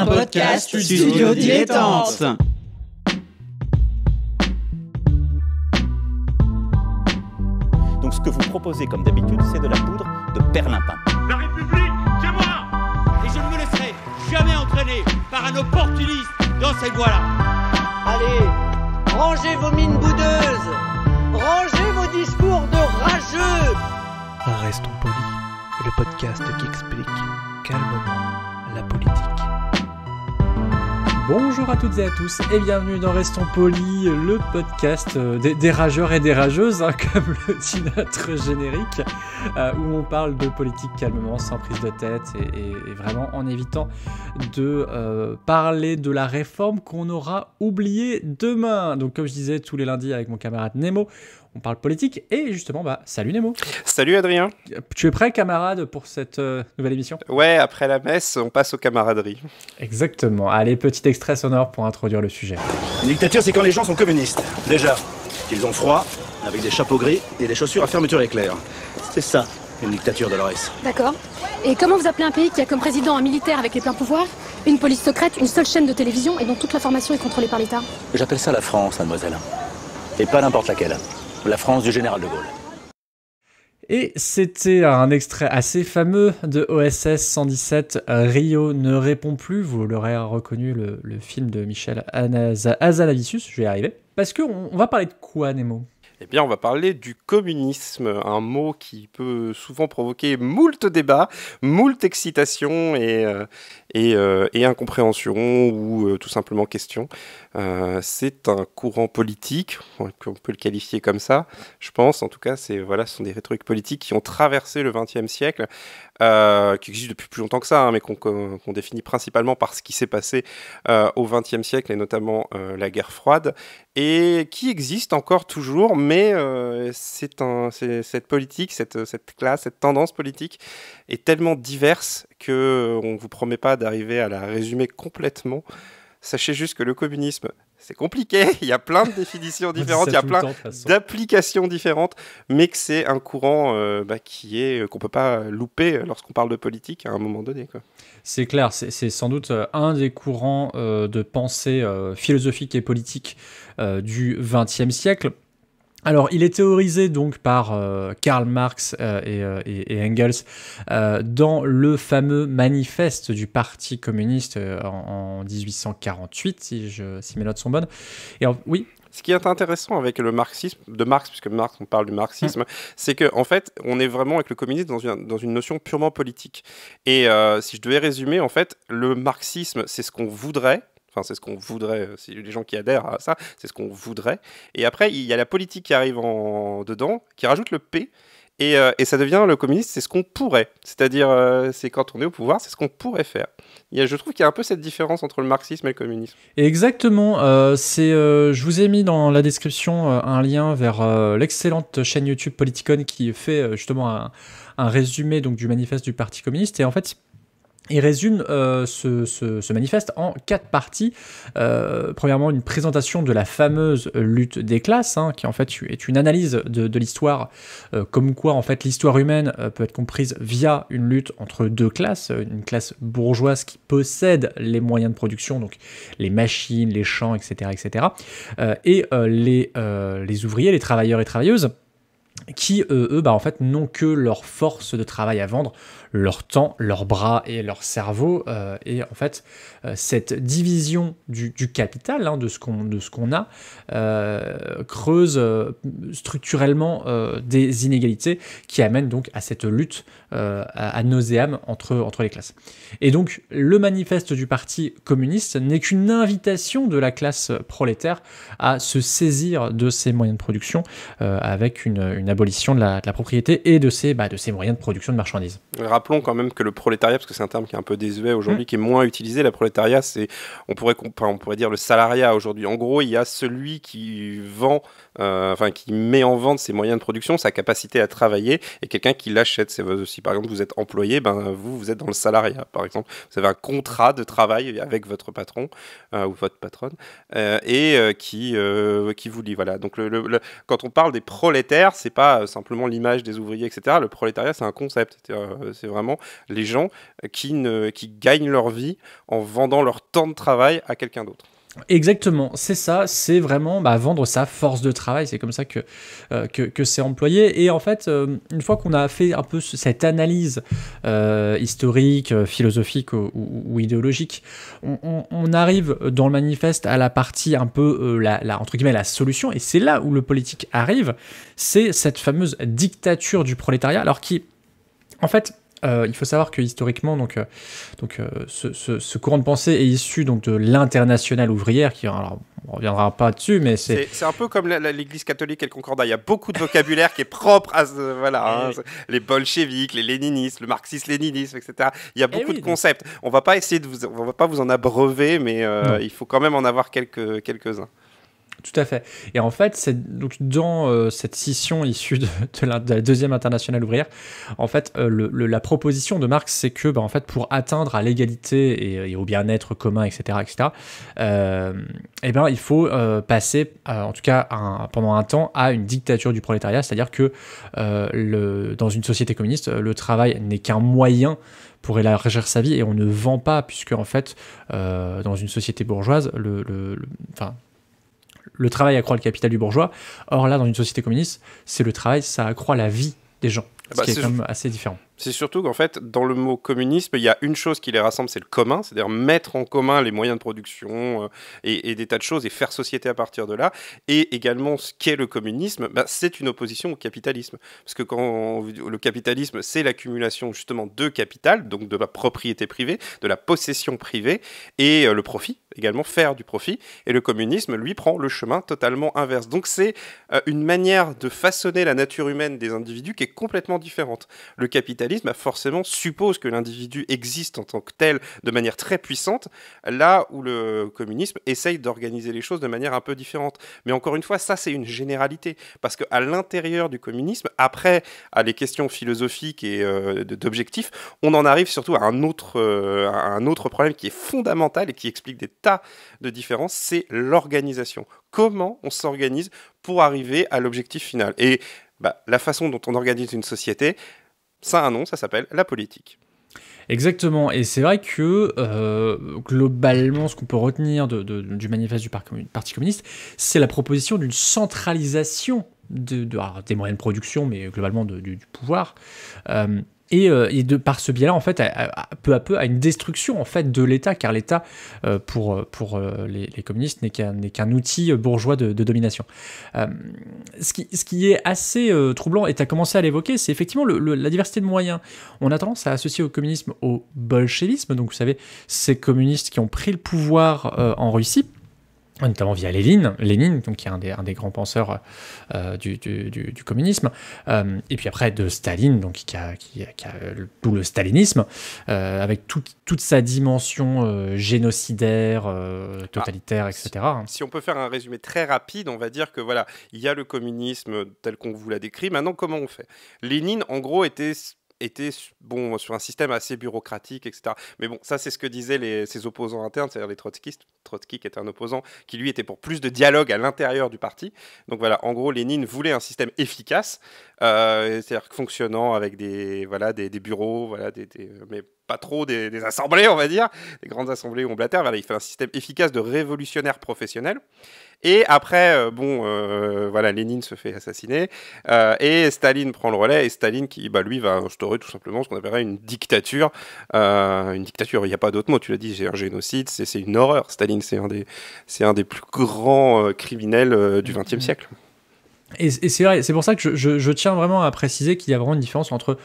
podcast Studio Dilettante. Donc ce que vous proposez comme d'habitude, c'est de la poudre de perlimpin. La République, c'est moi. Et je ne me laisserai jamais entraîner par un opportuniste dans cette voie-là. Allez, rangez vos mines boudeuses. Rangez vos discours de rageux. Restons polis, le podcast qui explique calmement la politique. Bonjour à toutes et à tous et bienvenue dans Restons Polis, le podcast des rageurs et des rageuses, comme le dit notre générique, où on parle de politique calmement, sans prise de tête et vraiment en évitant de parler de la réforme qu'on aura oubliée demain. Donc comme je disais tous les lundis avec mon camarade Nemo, on parle politique et justement, salut Nemo. Salut Adrien. Tu es prêt camarade pour cette nouvelle émission ? Ouais, après la messe, on passe aux camaraderies. Exactement. Allez, petit extrait sonore pour introduire le sujet. Une dictature, c'est quand les gens sont communistes. Déjà, qu'ils ont froid, avec des chapeaux gris et des chaussures à fermeture éclair. C'est ça, une dictature, Dolores. D'accord. Et comment vous appelez un pays qui a comme président un militaire avec les pleins pouvoirs, une police secrète, une seule chaîne de télévision et dont toute l'information est contrôlée par l'État ? J'appelle ça la France, mademoiselle. Et pas n'importe laquelle. La France du général de Gaulle. Et c'était un extrait assez fameux de OSS 117, Rio ne répond plus. Vous l'aurez reconnu, le film de Michel Hazanavicius, je vais y arriver. Parce qu'on va parler de quoi, Nemo ? Eh bien, on va parler du communisme, un mot qui peut souvent provoquer moult débats, moult excitation et incompréhension ou tout simplement question. C'est un courant politique, on peut le qualifier comme ça, je pense. En tout cas, ce sont des rhétoriques politiques qui ont traversé le XXe siècle, qui existent depuis plus longtemps que ça, mais qu'on définit principalement par ce qui s'est passé au XXe siècle, et notamment la guerre froide, et qui existe encore toujours, mais cette politique, cette classe, cette tendance politique est tellement diverse qu'on ne vous promet pas d'arriver à la résumer complètement. Sachez juste que le communisme, c'est compliqué, il y a plein de définitions différentes, il y a plein d'applications différentes, mais que c'est un courant qu'on peut pas louper lorsqu'on parle de politique à un moment donné, quoi. C'est clair, c'est sans doute un des courants de pensée philosophique et politique du XXe siècle. Alors, il est théorisé donc par Karl Marx et Engels dans le fameux manifeste du Parti communiste en 1848, si mes notes sont bonnes. Et oui. Ce qui est intéressant avec le marxisme de Marx, puisque Marx, on parle du marxisme, c'est qu'en fait, on est vraiment avec le communisme dans une notion purement politique. Et si je devais résumer, en fait, le marxisme, c'est ce qu'on voudrait. Enfin, c'est ce qu'on voudrait, c'est les gens qui adhèrent à ça, c'est ce qu'on voudrait. Et après, il y a la politique qui arrive dedans, qui rajoute le P, et ça devient le communisme, c'est ce qu'on pourrait. C'est-à-dire, c'est quand on est au pouvoir, c'est ce qu'on pourrait faire. Je trouve qu'il y a un peu cette différence entre le marxisme et le communisme. Exactement. Je vous ai mis dans la description un lien vers l'excellente chaîne YouTube Politicon qui fait justement un résumé donc, du manifeste du Parti communiste. Et en fait, il résume ce manifeste en 4 parties. Premièrement, une présentation de la fameuse lutte des classes, qui en fait est une analyse de l'histoire, comme quoi en fait l'histoire humaine peut être comprise via une lutte entre deux classes, une classe bourgeoise qui possède les moyens de production, donc les machines, les champs, etc., et les ouvriers, les travailleurs et travailleuses, qui, eux, en fait, n'ont que leur force de travail à vendre, leur temps, leurs bras et leur cerveau. Et en fait, cette division du capital, de ce qu'on a, creuse structurellement des inégalités qui amènent donc à cette lutte à nauséam entre les classes. Et donc, le manifeste du Parti communiste n'est qu'une invitation de la classe prolétaire à se saisir de ses moyens de production avec une abolition de la propriété et de ses moyens de production de marchandises. Rappelons quand même que le prolétariat, parce que c'est un terme qui est un peu désuet aujourd'hui, qui est moins utilisé, le prolétariat, on pourrait dire le salariat aujourd'hui. En gros, il y a celui qui vend, qui met en vente ses moyens de production, sa capacité à travailler, et quelqu'un qui l'achète. Si par exemple vous êtes employé, vous êtes dans le salariat, par exemple. Vous avez un contrat de travail avec votre patron ou votre patronne, qui vous lie. Voilà. Donc quand on parle des prolétaires, c'est pas simplement l'image des ouvriers, etc. Le prolétariat, c'est un concept. c'est vraiment les gens qui gagnent leur vie en vendant leur temps de travail à quelqu'un d'autre. Exactement, c'est ça, c'est vraiment vendre sa force de travail, c'est comme ça que c'est employé. Et en fait, une fois qu'on a fait un peu cette analyse historique, philosophique ou idéologique, on arrive dans le manifeste à la partie un peu, entre guillemets, la solution, et c'est là où le politique arrive, c'est cette fameuse dictature du prolétariat, alors qui, en fait... il faut savoir que historiquement, ce courant de pensée est issu donc de l'internationale ouvrière, qui, alors, on ne reviendra pas dessus, mais c'est un peu comme l'Église catholique et le Concordat. Il y a beaucoup de vocabulaire qui est propre à les bolcheviks, les léninistes, le marxisme-léninisme, etc. Il y a beaucoup de concepts. On va pas essayer on va pas vous en abreuver, mais il faut quand même en avoir quelques-uns. Tout à fait. Et en fait, donc dans cette scission issue de la deuxième internationale ouvrière, en fait, la proposition de Marx, c'est que, en fait, pour atteindre à l'égalité et au bien-être commun, etc., il faut passer, en tout cas pendant un temps, à une dictature du prolétariat, c'est-à-dire que dans une société communiste, le travail n'est qu'un moyen pour élargir sa vie, et on ne vend pas, puisque en fait, dans une société bourgeoise, le travail accroît le capital du bourgeois. Or là, dans une société communiste, c'est le travail, ça accroît la vie des gens, ce qui est quand même assez différent. C'est surtout qu'en fait, dans le mot communisme, il y a une chose qui les rassemble, c'est le commun, c'est-à-dire mettre en commun les moyens de production et des tas de choses et faire société à partir de là. Et également, ce qu'est le communisme, c'est une opposition au capitalisme. Parce que le capitalisme, c'est l'accumulation justement de capital, donc de la propriété privée, de la possession privée, et le profit, également faire du profit. Et le communisme, lui, prend le chemin totalement inverse. Donc c'est une manière de façonner la nature humaine des individus qui est complètement différente. Le capitalisme forcément suppose que l'individu existe en tant que tel de manière très puissante, là où le communisme essaye d'organiser les choses de manière un peu différente. Mais encore une fois, ça c'est une généralité, parce qu'à l'intérieur du communisme, après à les questions philosophiques et d'objectifs, on en arrive surtout à un autre problème qui est fondamental et qui explique des tas de différences, c'est l'organisation. Comment on s'organise pour arriver à l'objectif final. Et la façon dont on organise une société, ça a un nom, ça s'appelle la politique. Exactement, et c'est vrai que globalement, ce qu'on peut retenir du manifeste du Parti communiste, c'est la proposition d'une centralisation des moyens de production, mais globalement du pouvoir, et par ce biais-là, en fait, peu à peu, à une destruction en fait de l'État, car l'État, pour les communistes, n'est qu'un outil bourgeois de domination. Ce qui est assez troublant, et tu as commencé à l'évoquer, c'est effectivement la diversité de moyens. On a tendance à associer au communisme au bolchevisme, donc vous savez, ces communistes qui ont pris le pouvoir en Russie, notamment via Lénine, donc qui est un des grands penseurs du communisme, et puis après de Staline, donc qui a tout le stalinisme, avec toute sa dimension génocidaire, totalitaire, etc. Si on peut faire un résumé très rapide, on va dire que voilà, il y a le communisme tel qu'on vous l'a décrit. Maintenant, comment on fait ? Lénine, en gros, était sur un système assez bureaucratique, etc. Mais bon, ça c'est ce que disaient ses opposants internes, c'est-à-dire les trotskistes. Trotsky qui était un opposant qui lui était pour plus de dialogue à l'intérieur du parti. Donc voilà, en gros, Lénine voulait un système efficace, c'est-à-dire fonctionnant avec des bureaux, mais pas trop des assemblées, on va dire, des grandes assemblées omblatères. Voilà, il fait un système efficace de révolutionnaire professionnel. Et après, Lénine se fait assassiner et Staline prend le relais. Et Staline, lui, va instaurer tout simplement ce qu'on appellerait une dictature. Il n'y a pas d'autre mot. Tu l'as dit, c'est un génocide, c'est une horreur. Staline, c'est un des plus grands criminels du XXe siècle. Et c'est vrai, c'est pour ça que je tiens vraiment à préciser qu'il y a vraiment une différence entre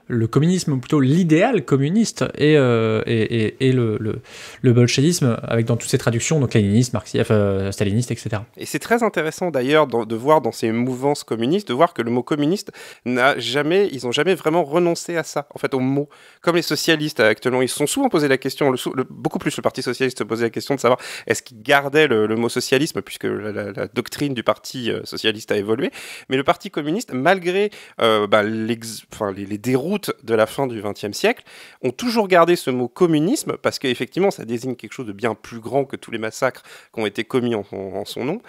le communisme, ou plutôt l'idéal communiste, et le bolchevisme, avec dans toutes ces traductions, donc léniniste, marxiste, staliniste, etc. Et c'est très intéressant d'ailleurs de voir dans ces mouvances communistes, de voir que le mot communiste ils n'ont jamais vraiment renoncé à ça, en fait, au mot. Comme les socialistes actuellement, ils se sont souvent posé la question, beaucoup plus le Parti socialiste se posait la question de savoir est-ce qu'ils gardaient le mot socialisme, puisque la doctrine du Parti socialiste a évolué, mais le Parti communiste, malgré les déroutes déroute de la fin du XXe siècle ont toujours gardé ce mot communisme parce qu'effectivement ça désigne quelque chose de bien plus grand que tous les massacres qui ont été commis en son nom.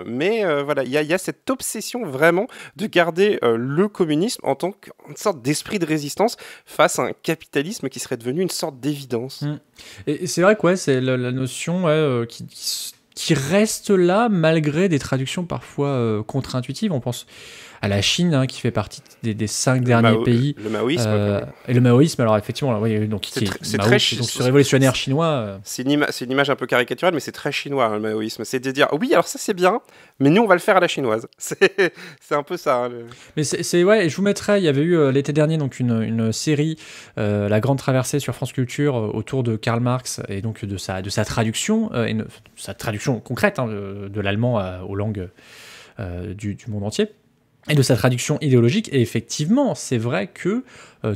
Mais voilà, il y a cette obsession vraiment de garder le communisme en tant qu'une sorte d'esprit de résistance face à un capitalisme qui serait devenu une sorte d'évidence. Et c'est vrai que c'est la notion qui reste là malgré des traductions parfois contre-intuitives. On pense à la Chine, qui fait partie des 5 derniers pays. Le maoïsme. Et le maoïsme, alors effectivement, là, oui, donc c'est très donc ce révolutionnaire chinois. C'est une image un peu caricaturale, mais c'est très chinois, le maoïsme. C'est de dire, oui, alors ça c'est bien, mais nous on va le faire à la chinoise. C'est un peu ça. Mais ouais, et je vous mettrai, il y avait eu l'été dernier donc une série, La Grande Traversée sur France Culture, autour de Karl Marx, et donc de sa traduction, sa traduction concrète de l'allemand aux langues du monde entier. Et de sa traduction idéologique, et effectivement, c'est vrai que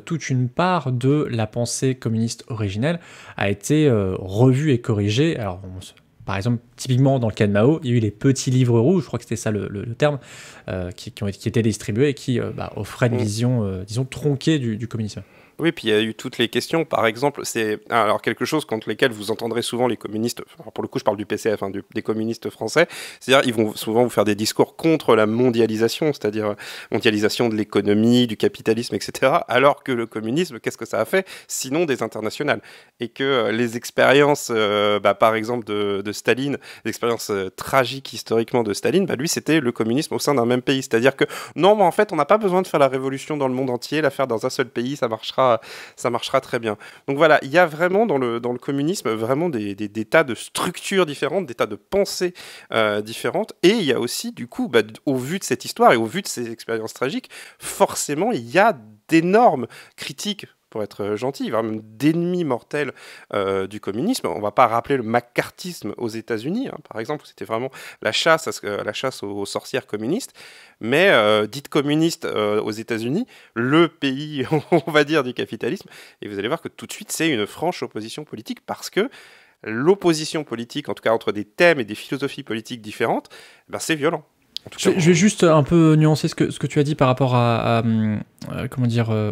toute une part de la pensée communiste originelle a été revue et corrigée. Alors, par exemple, typiquement dans le cas de Mao, il y a eu les petits livres rouges, je crois que c'était ça le terme, qui étaient distribués et qui offraient une vision, disons, tronquée du communisme. Oui, puis il y a eu toutes les questions. Par exemple, c'est alors quelque chose contre lesquels vous entendrez souvent les communistes. Alors pour le coup, je parle du PCF, des communistes français. C'est-à-dire, ils vont souvent vous faire des discours contre la mondialisation, c'est-à-dire mondialisation de l'économie, du capitalisme, etc. Alors que le communisme, qu'est-ce que ça a fait sinon des internationales? Et que les expériences, par exemple de Staline, l'expérience tragique historiquement de Staline, lui, c'était le communisme au sein d'un même pays. C'est-à-dire que non, mais en fait, on n'a pas besoin de faire la révolution dans le monde entier, la faire dans un seul pays, ça marchera très bien. Donc voilà, il y a vraiment dans le communisme vraiment des tas de structures différentes, des tas de pensées différentes, et il y a aussi du coup, au vu de cette histoire et au vu de ces expériences tragiques, forcément il y a d'énormes critiques, pour être gentil, même d'ennemis mortels du communisme. On ne va pas rappeler le macartisme aux États-Unis, par exemple, où c'était vraiment la chasse aux sorcières communistes, mais dite communiste aux États-Unis, le pays, on va dire, du capitalisme, et vous allez voir que tout de suite, c'est une franche opposition politique, parce que l'opposition politique, en tout cas entre des thèmes et des philosophies politiques différentes, c'est violent. Je vais juste un peu nuancer ce que tu as dit par rapport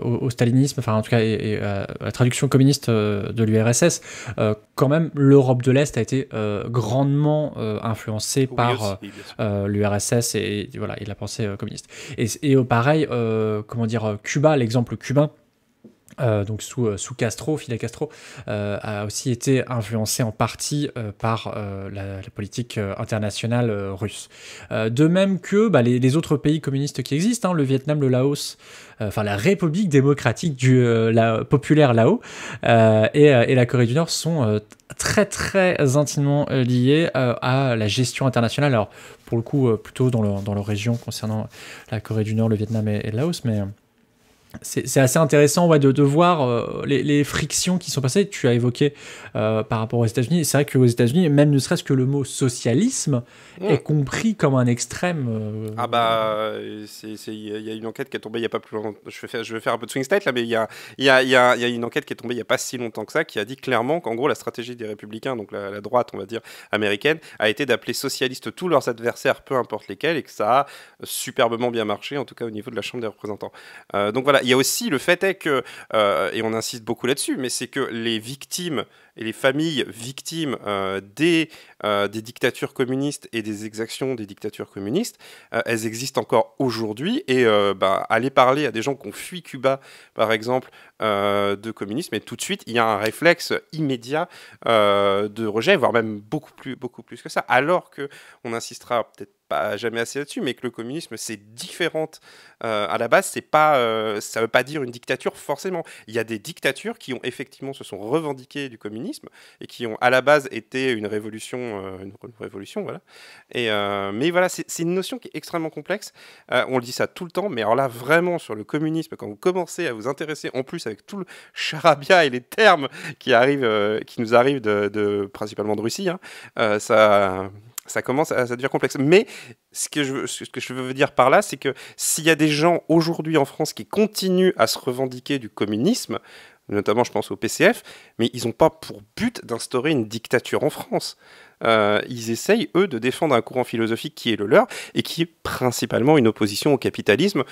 au stalinisme, enfin en tout cas et à la traduction communiste de l'URSS. Quand même, l'Europe de l'Est a été grandement influencée par l'URSS et la pensée communiste. Et pareil, Cuba, l'exemple cubain. Donc sous Castro, Fidel Castro, a aussi été influencé en partie par la politique internationale russe. De même que les autres pays communistes qui existent, le Vietnam, le Laos, la République démocratique populaire Lao et la Corée du Nord sont très très intimement liés à la gestion internationale. Alors pour le coup plutôt dans leur région concernant la Corée du Nord, le Vietnam et le Laos, mais c'est assez intéressant de voir les frictions qui sont passées. Tu as évoqué par rapport aux États-Unis. C'est vrai qu'aux États-Unis, même ne serait-ce que le mot socialisme est compris comme un extrême. Il y a une enquête qui est tombée il n'y a pas plus longtemps. Je vais faire un peu de swing state là, mais il y a une enquête qui est tombée il n'y a pas si longtemps que ça, qui a dit clairement qu'en gros la stratégie des républicains, donc la droite, on va dire américaine, a été d'appeler socialistes tous leurs adversaires, peu importe lesquels, et que ça a superbement bien marché, en tout cas au niveau de la Chambre des représentants. Donc voilà. Il y a aussi le fait est que, et on insiste beaucoup là-dessus, mais c'est que les victimes et les familles victimes des dictatures communistes et des exactions des dictatures communistes, elles existent encore aujourd'hui, et aller parler à des gens qui ont fui Cuba, par exemple, de communisme, et tout de suite, il y a un réflexe immédiat de rejet, voire même beaucoup plus que ça, alors qu'on insistera peut-être pas jamais assez là-dessus, mais que le communisme, c'est différent à la base, c'est pas, ça veut pas dire une dictature forcément. Il y a des dictatures qui ont effectivement se sont revendiquées du communisme et qui ont à la base été une révolution, voilà. Et mais voilà, c'est une notion qui est extrêmement complexe. On le dit ça tout le temps, mais alors là vraiment sur le communisme, quand vous commencez à vous intéresser, en plus avec tout le charabia et les termes qui nous arrivent principalement de Russie, ça commence à devenir complexe. Mais ce que je veux dire par là, c'est que s'il y a des gens aujourd'hui en France qui continuent à se revendiquer du communisme, notamment je pense au PCF, mais ils n'ont pas pour but d'instaurer une dictature en France. Ils essayent, eux, de défendre un courant philosophique qui est le leur et qui est principalement une opposition au capitalisme,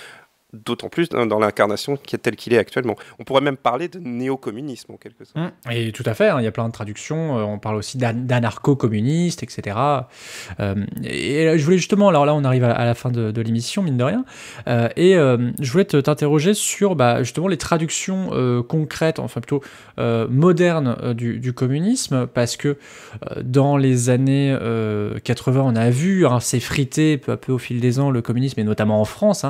d'autant plus dans l'incarnation telle qu'il est actuellement. On pourrait même parler de néo-communisme en quelque sorte. Et tout à fait, il y a plein de traductions, on parle aussi d'anarcho-communiste, etc. Et je voulais justement, alors là on arrive à la fin de l'émission, mine de rien, je voulais t'interroger sur justement les traductions concrètes, enfin plutôt modernes du communisme, parce que dans les années 80, on a vu s'effriter peu à peu au fil des ans le communisme, et notamment en France,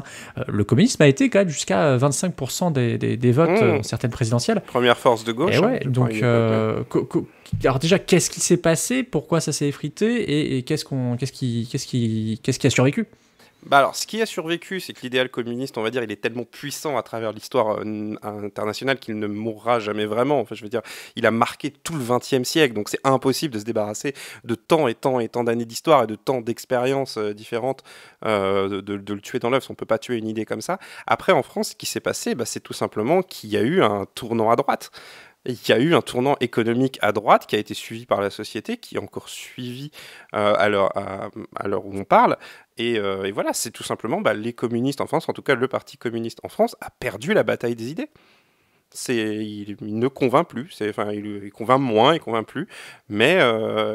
le communisme a été quand même jusqu'à 25% des votes dans certaines présidentielles. Première force de gauche. Et ouais, donc, alors déjà, qu'est-ce qui s'est passé? Pourquoi ça s'est effrité? Et qu'est-ce qui a survécu? Alors, ce qui a survécu, c'est que l'idéal communiste, on va dire, il est tellement puissant à travers l'histoire internationale qu'il ne mourra jamais vraiment. Enfin, je veux dire, il a marqué tout le XXe siècle, donc c'est impossible de se débarrasser de tant et tant et tant d'années d'histoire et de tant d'expériences différentes, de le tuer dans l'œuf. On ne peut pas tuer une idée comme ça. Après, en France, ce qui s'est passé, c'est tout simplement qu'il y a eu un tournant à droite. Il y a eu un tournant économique à droite qui a été suivi par la société, qui est encore suivi à l'heure où on parle. Et voilà, c'est tout simplement les communistes en France, en tout cas le Parti communiste en France, a perdu la bataille des idées. Il ne convainc plus, il convainc moins, il convainc plus, mais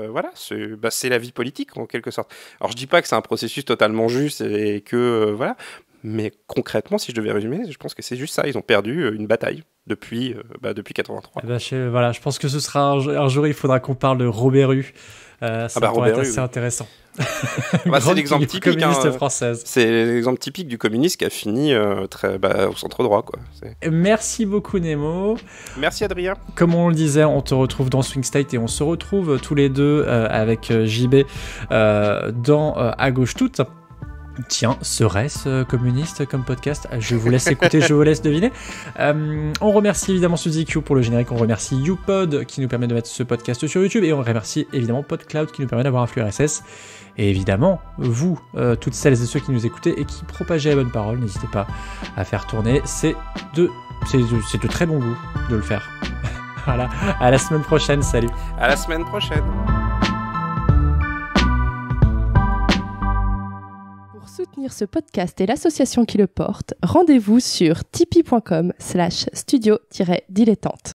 voilà, c'est la vie politique en quelque sorte. Alors je dis pas que c'est un processus totalement juste et que voilà, mais concrètement, si je devais résumer, je pense que c'est juste ça, ils ont perdu une bataille depuis 83. Je pense que ce sera un jour, il faudra qu'on parle de Robert Hue. Ça pourrait être assez intéressant. C'est l'exemple typique française. C'est l'exemple typique du communiste qui a fini au centre droit, quoi. Merci beaucoup Nemo. Merci Adrien. Comme on le disait, on te retrouve dans Swing State et on se retrouve tous les deux avec JB dans À Gauche Toute. Tiens, serait-ce communiste comme podcast? Je vous laisse écouter, je vous laisse deviner. On remercie évidemment Suzy Q pour le générique, on remercie YouPod qui nous permet de mettre ce podcast sur YouTube, et on remercie évidemment PodCloud qui nous permet d'avoir un flux RSS. Et évidemment, vous, toutes celles et ceux qui nous écoutez et qui propagez la bonne parole, n'hésitez pas à faire tourner. C'est de très bon goût de le faire. Voilà, à la semaine prochaine, salut. À la semaine prochaine. Pour soutenir ce podcast et l'association qui le porte, rendez-vous sur tipeee.com/studio-dilettante.